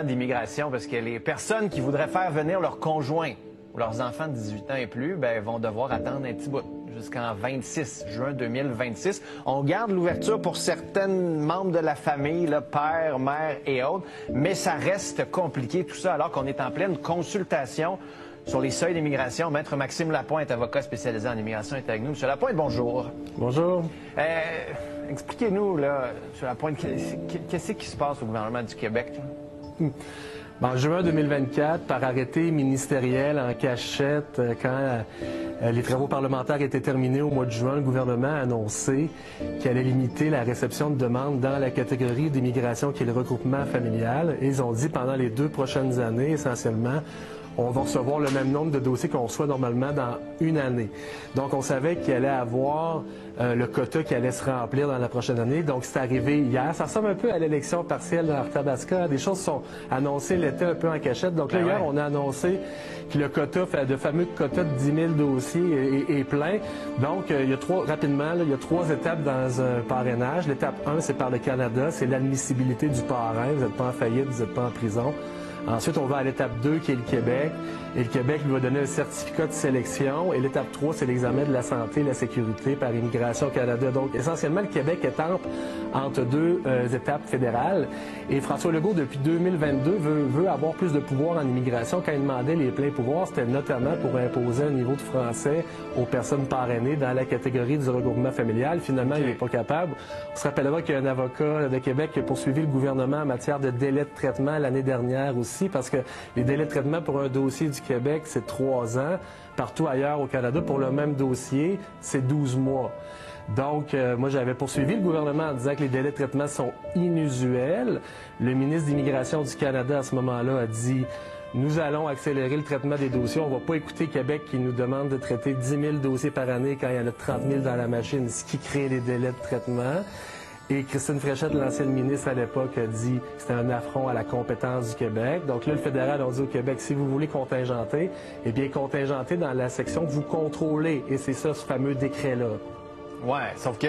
d'immigration, parce que les personnes qui voudraient faire venir leurs conjoints ou leurs enfants de 18 ans et plus, vont devoir attendre un petit bout jusqu'en 26 juin 2026. On garde l'ouverture pour certains membres de la famille, là, père, mère et autres, mais ça reste compliqué tout ça alors qu'on est en pleine consultation sur les seuils d'immigration. Maître Maxime Lapointe, avocat spécialisé en immigration, est avec nous. Monsieur Lapointe, bonjour. Bonjour. Expliquez-nous, là, Monsieur Lapointe, qu'est-ce qui se passe au gouvernement du Québec, là? En juin 2024, par arrêté ministériel en cachette, quand les travaux parlementaires étaient terminés au mois de juin, le gouvernement a annoncé qu'il allait limiter la réception de demandes dans la catégorie d'immigration qui est le regroupement familial. Et ils ont dit pendant les 2 prochaines années, essentiellement, on va recevoir le même nombre de dossiers qu'on reçoit normalement dans une année. Donc, on savait qu'il allait avoir le quota qui allait se remplir dans la prochaine année. Donc, c'est arrivé hier. Ça ressemble un peu à l'élection partielle dans Arthabasca. Des choses sont annoncées l'été un peu en cachette. Donc là, hier, on a annoncé que le quota, le fameux quota de 10 000 dossiers est plein. Donc, il y a 3 étapes dans un parrainage. L'étape 1, c'est par le Canada. C'est l'admissibilité du parrain. Vous n'êtes pas en faillite, vous n'êtes pas en prison. Ensuite, on va à l'étape 2, qui est le Québec. Et le Québec lui va donner un certificat de sélection. Et l'étape 3, c'est l'examen de la santé et la sécurité par Immigration Canada. Donc, essentiellement, le Québec est entre 2 étapes fédérales. Et François Legault, depuis 2022, veut avoir plus de pouvoir en immigration. Quand il demandait les pleins pouvoirs, c'était notamment pour imposer un niveau de français aux personnes parrainées dans la catégorie du regroupement familial. Finalement, il n'est pas capable. On se rappellera qu'il y a un avocat de Québec qui a poursuivi le gouvernement en matière de délai de traitement l'année dernière aussi, parce que les délais de traitement pour un dossier du Québec, c'est 3 ans. Partout ailleurs au Canada, pour le même dossier, c'est 12 mois. Donc, moi, j'avais poursuivi le gouvernement en disant que les délais de traitement sont inusuels. Le ministre d'Immigration du Canada, à ce moment-là, a dit « Nous allons accélérer le traitement des dossiers. On ne va pas écouter Québec qui nous demande de traiter 10 000 dossiers par année quand il y en a 30 000 dans la machine, ce qui crée les délais de traitement. » Et Christine Fréchette, l'ancienne ministre à l'époque, a dit que c'était un affront à la compétence du Québec. Donc là, le fédéral a dit au Québec, si vous voulez contingenter, eh bien, contingenter dans la section que vous contrôlez. Et c'est ça, ce fameux décret-là. Oui, sauf que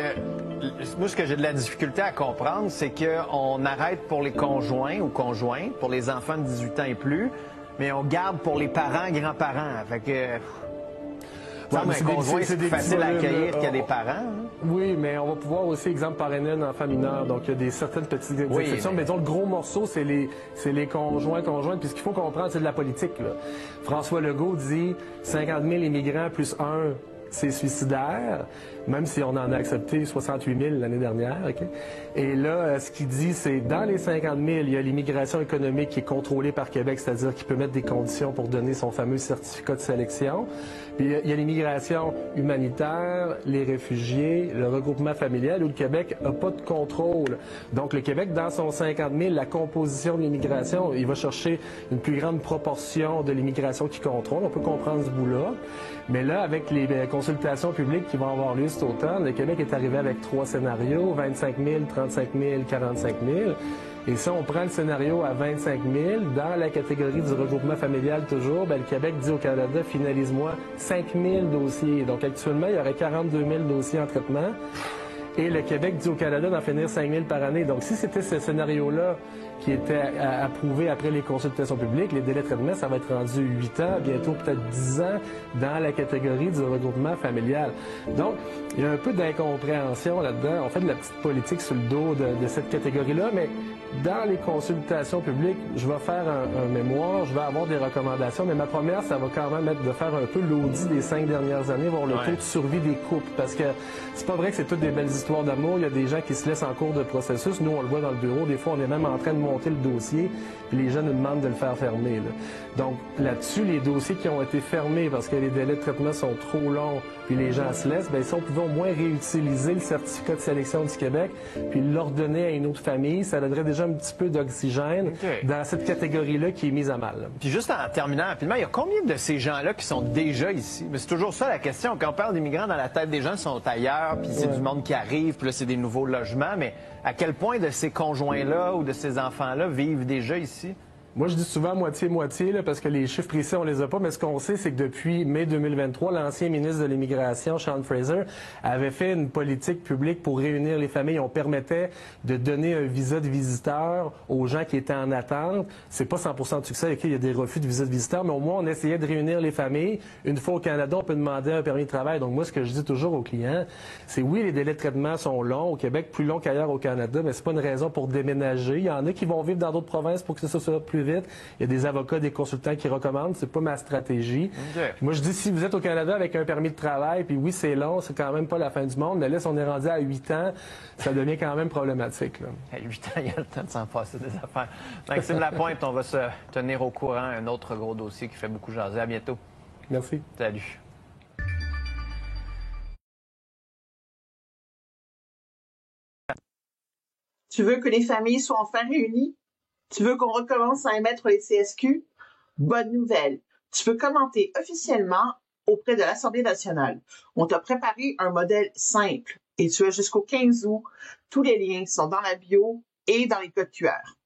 moi, ce que j'ai de la difficulté à comprendre, c'est qu'on arrête pour les conjoints ou conjointes, pour les enfants de 18 ans et plus, mais on garde pour les parents, grands-parents. Fait que... un conjoint, c'est plus facile à accueillir qu'il y a des parents. Hein? Oui, mais on va pouvoir aussi, exemple, parrainer un enfant mineur. Donc, il y a certaines petites exceptions. Mais disons, le gros morceau, c'est les conjointes. Puis ce qu'il faut comprendre, c'est de la politique, là. François Legault dit 50 000 immigrants plus 1, c'est suicidaire, même si on en a accepté 68 000 l'année dernière. Okay? Et là, ce qu'il dit, c'est dans les 50 000, il y a l'immigration économique qui est contrôlée par Québec, c'est-à-dire qu'il peut mettre des conditions pour donner son fameux certificat de sélection. Puis il y a l'immigration humanitaire, les réfugiés, le regroupement familial, où le Québec n'a pas de contrôle. Donc le Québec, dans son 50 000, la composition de l'immigration, il va chercher une plus grande proportion de l'immigration qu'il contrôle. On peut comprendre ce bout-là. Mais là, avec les consultations publiques qui vont avoir lieu cet automne, le Québec est arrivé avec 3 scénarios, 25 000, 35 000, 45 000. Et si on prend le scénario à 25 000, dans la catégorie du regroupement familial toujours, le Québec dit au Canada, finalise-moi 5 000 dossiers. Donc actuellement, il y aurait 42 000 dossiers en traitement. Et le Québec dit au Canada d'en finir 5 000 par année. Donc si c'était ce scénario-là qui était approuvé après les consultations publiques, les délais de traitement, ça va être rendu 8 ans, bientôt peut-être 10 ans dans la catégorie du regroupement familial. Donc, il y a un peu d'incompréhension là-dedans. On fait de la petite politique sur le dos de cette catégorie-là, mais dans les consultations publiques, je vais faire un mémoire, je vais avoir des recommandations, mais ma première, ça va quand même être de faire un peu l'audit des 5 dernières années, voir le taux de survie des couples, parce que c'est pas vrai que c'est toutes des belles histoires d'amour. Il y a des gens qui se laissent en cours de processus. Nous, on le voit dans le bureau. Des fois, on est même en train de monter le dossier, puis les gens nous demandent de le faire fermer. Là. Donc, là-dessus, les dossiers qui ont été fermés parce que les délais de traitement sont trop longs, puis les gens se laissent, bien, si on pouvait au moins réutiliser le certificat de sélection du Québec, puis l'ordonner à une autre famille, ça donnerait déjà un petit peu d'oxygène dans cette catégorie-là qui est mise à mal. Puis juste en terminant rapidement, il y a combien de ces gens-là qui sont déjà ici? Mais c'est toujours ça la question. Quand on parle d'immigrants, dans la tête des gens, ils sont ailleurs, puis c'est du monde qui arrive, puis là, c'est des nouveaux logements. Mais à quel point de ces conjoints-là ou de ces enfants-là vivent déjà ici? Moi, je dis souvent moitié-moitié, là, parce que les chiffres précis, on les a pas, mais ce qu'on sait, c'est que depuis mai 2023, l'ancien ministre de l'Immigration, Sean Fraser, avait fait une politique publique pour réunir les familles. On permettait de donner un visa de visiteur aux gens qui étaient en attente. C'est pas 100% de succès, il y a des refus de visa de visiteur, mais au moins, on essayait de réunir les familles. Une fois au Canada, on peut demander un permis de travail. Donc, moi, ce que je dis toujours aux clients, c'est oui, les délais de traitement sont longs. Au Québec, plus longs qu'ailleurs au Canada, mais c'est pas une raison pour déménager. Il y en a qui vont vivre dans d'autres provinces pour que ça soit plus vite. Il y a des avocats, des consultants qui recommandent. C'est pas ma stratégie. Okay. Moi, je dis, si vous êtes au Canada avec un permis de travail, puis oui, c'est long, c'est quand même pas la fin du monde, mais là, si on est rendu à 8 ans, ça devient quand même problématique. Là. À 8 ans, il y a le temps de s'en passer des affaires. Maxime Lapointe, on va se tenir au courant. Un autre gros dossier qui fait beaucoup jaser. À bientôt. Merci. Salut. Tu veux que les familles soient enfin réunies? Tu veux qu'on recommence à émettre les CSQ? Bonne nouvelle. Tu peux commenter officiellement auprès de l'Assemblée nationale. On t'a préparé un modèle simple et tu as jusqu'au 15 août. Tous les liens sont dans la bio et dans les codes QR.